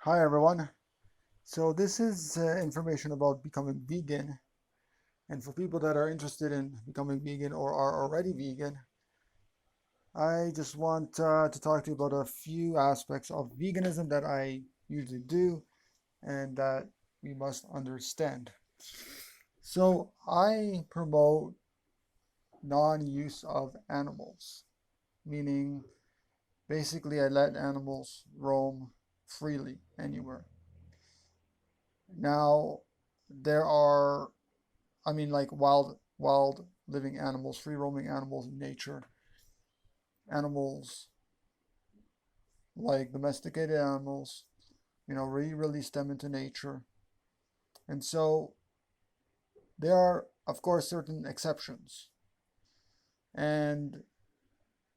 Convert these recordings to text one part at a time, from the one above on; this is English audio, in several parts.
Hi everyone. So this is information about becoming vegan. And for people that are interested in becoming vegan or are already vegan, I just want to talk to you about a few aspects of veganism that I usually do and that we must understand. So I promote non-use of animals, meaning basically I let animals roam freely anywhere. Now, there are like wild living animals, free roaming animals in nature, animals like domesticated animals, we release them into nature. And so there are, of course, certain exceptions. And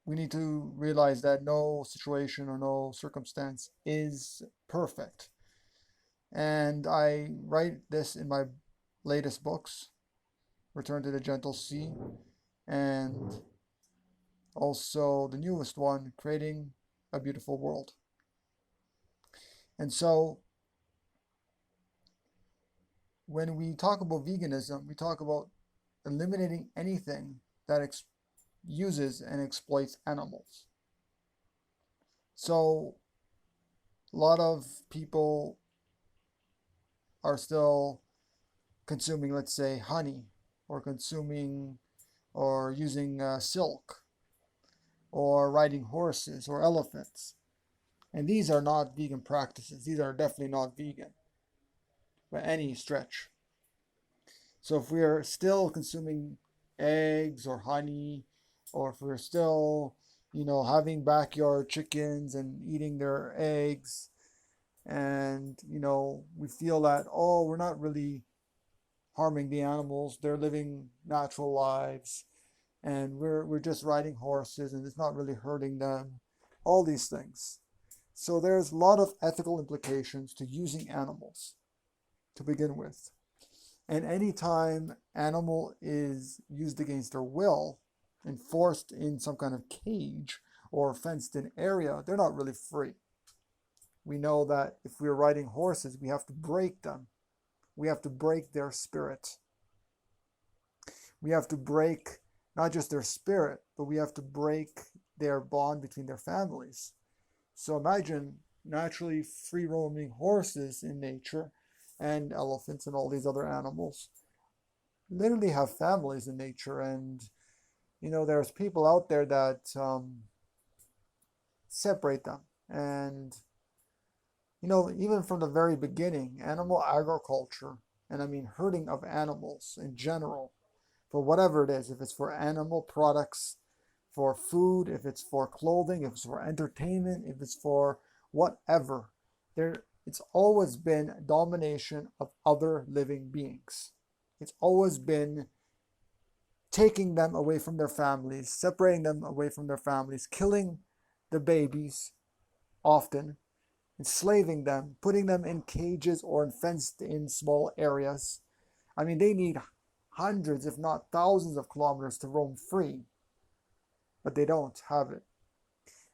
we need to realize that no situation or no circumstance is perfect. And I write this in my latest books, Return to the Gentle Sea, and also the newest one, Creating a Beautiful World. And so when we talk about veganism, we talk about eliminating anything that uses and exploits animals. So a lot of people are still consuming, let's say, honey, or consuming or using silk, or riding horses or elephants. And these are not vegan practices. These are definitely not vegan by any stretch. So if we are still consuming eggs or honey, or if we're still, having backyard chickens and eating their eggs, and, we feel that, oh, we're not really harming the animals, they're living natural lives, and we're just riding horses and it's not really hurting them, all these things. So there's a lot of ethical implications to using animals to begin with. And anytime animal is used against their will and forced in some kind of cage or fenced in area, they're not really free. We know that if we're riding horses, we have to break them. We have to break their spirit. We have to break not just their spirit, but we have to break their bond between their families. So imagine naturally free roaming horses in nature and elephants and all these other animals literally have families in nature. And there's people out there that separate them. And even from the very beginning, animal agriculture, and I mean herding of animals in general, for whatever it is, if it's for animal products, for food, if it's for clothing, if it's for entertainment, if it's for whatever, it's always been domination of other living beings. It's always been taking them away from their families, separating them away from their families, killing the babies often, enslaving them, putting them in cages or in fenced in small areas. I mean, they need hundreds, if not thousands of kilometers to roam free, but they don't have it.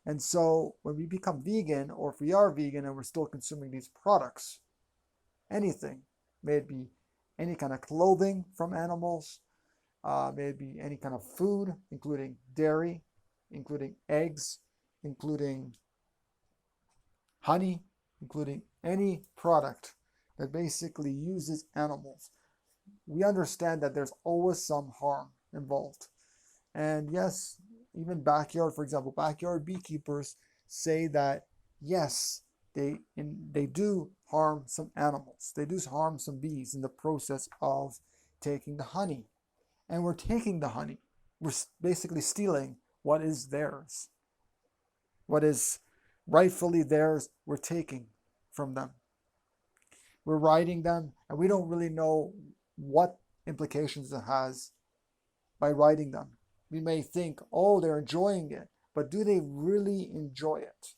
And so when we become vegan, or if we are vegan and we're still consuming these products, anything, may it be any kind of clothing from animals, may it be any kind of food, including dairy, including eggs, including honey, including any product that basically uses animals, we understand that there's always some harm involved. And yes, even backyard, for example, backyard beekeepers say that yes, they do harm some animals. They do harm some bees in the process of taking the honey. And we're taking the honey. We're basically stealing what is theirs. What is rightfully theirs, we're taking from them. We're riding them, and we don't really know what implications it has by riding them. We may think, oh, they're enjoying it, but do they really enjoy it?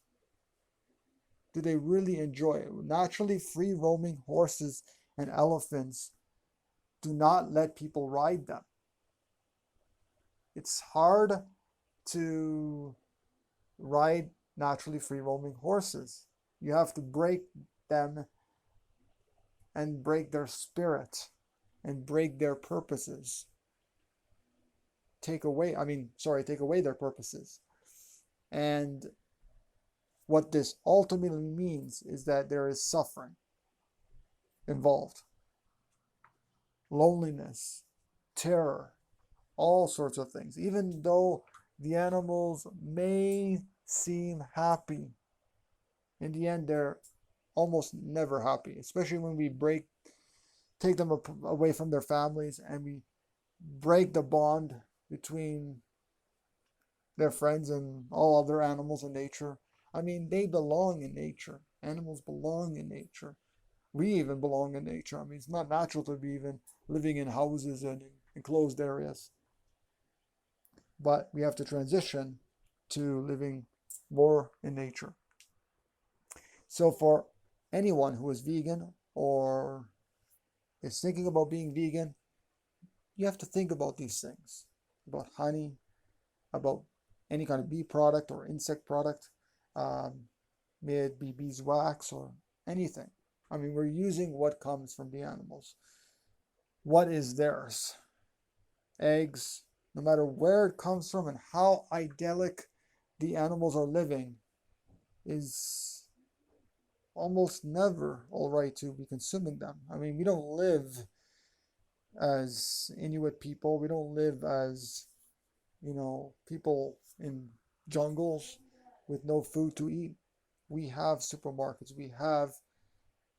Do they really enjoy it? Naturally free roaming horses and elephants do not let people ride them. It's hard to ride naturally free roaming horses. You have to break them and break their spirit and break their purposes. Take away their purposes. And what this ultimately means is that there is suffering involved. Loneliness, terror, all sorts of things. Even though the animals may seem happy, in the end they're almost never happy, especially when we take them away from their families and we break the bond between their friends and all other animals in nature. I mean, they belong in nature. Animals belong in nature. We even belong in nature. I mean, it's not natural to be even living in houses and in enclosed areas. But we have to transition to living more in nature. So for anyone who is vegan or is thinking about being vegan, you have to think about these things, about honey, about any kind of bee product or insect product, may it be beeswax or anything. I mean, we're using what comes from the animals. What is theirs? Eggs, no matter where it comes from and how idyllic the animals are living, is almost never all right to be consuming them. I mean, we don't live as Inuit people. We don't live as, people in jungles with no food to eat. We have supermarkets. We have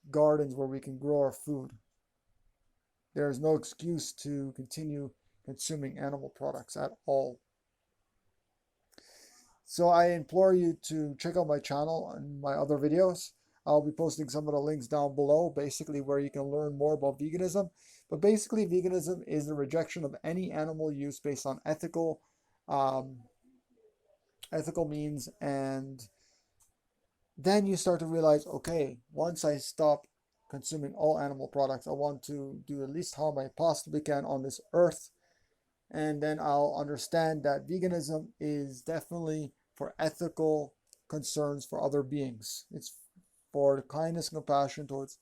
gardens where we can grow our food. There is no excuse to continue consuming animal products at all. So I implore you to check out my channel and my other videos. I'll be posting some of the links down below, basically where you can learn more about veganism. But basically, veganism is the rejection of any animal use based on ethical means. And then you start to realize, okay, once I stop consuming all animal products, I want to do the least harm I possibly can on this earth. And then I'll understand that veganism is definitely for ethical concerns for other beings. It's for the kindness and compassion towards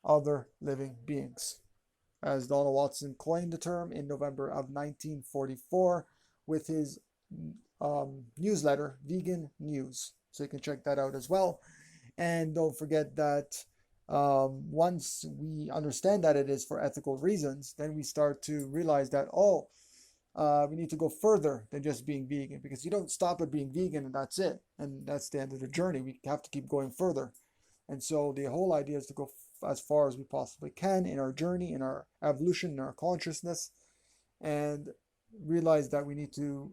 other living beings. As Donald Watson coined the term in November of 1944 with his newsletter, Vegan News. So you can check that out as well. And don't forget that once we understand that it is for ethical reasons, then we start to realize that, we need to go further than just being vegan, because you don't stop at being vegan and that's it. And that's the end of the journey. We have to keep going further. And so the whole idea is to go as far as we possibly can in our journey, in our evolution, in our consciousness, and realize that we need to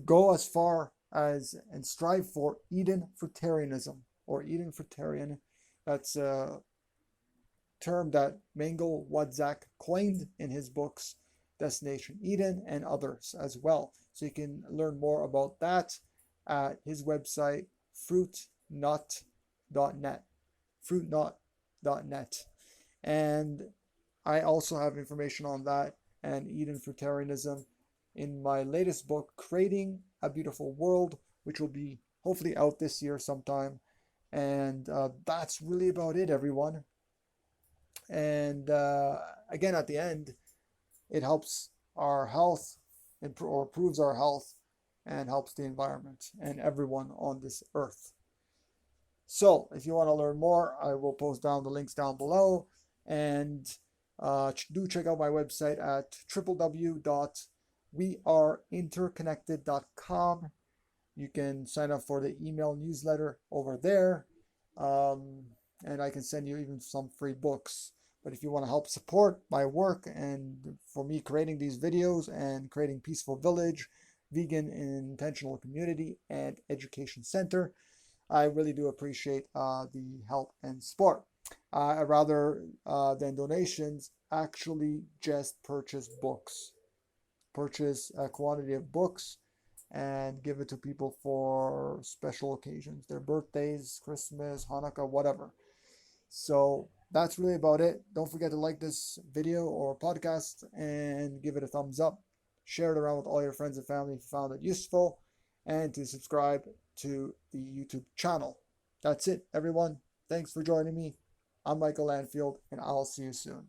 go as far as and strive for Eden fruitarianism, or Eden fruitarian. That's a term that Mengele Wadzak coined in his books Destination Eden and others as well. So you can learn more about that at his website, fruitnut.net. fruitnut.net. And I also have information on that and Eden fruitarianism in my latest book, Creating a Beautiful World, which will be hopefully out this year sometime. And that's really about it, everyone. And again, at the end, it helps our health, or improves our health, and helps the environment and everyone on this earth. So if you want to learn more, I will post down the links down below. And do check out my website at www.weareinterconnected.com. You can sign up for the email newsletter over there. And I can send you even some free books. But if you want to help support my work and for me creating these videos and creating Peaceful Village, Vegan Intentional Community, and Education Center, I really do appreciate the help and support. Rather than donations, actually just purchase books. Purchase a quantity of books and give it to people for special occasions, their birthdays, Christmas, Hanukkah, whatever. So that's really about it. Don't forget to like this video or podcast and give it a thumbs up. Share it around with all your friends and family if you found it useful, and to subscribe to the YouTube channel. That's it, everyone. Thanks for joining me. I'm Michael Landfield, and I'll see you soon.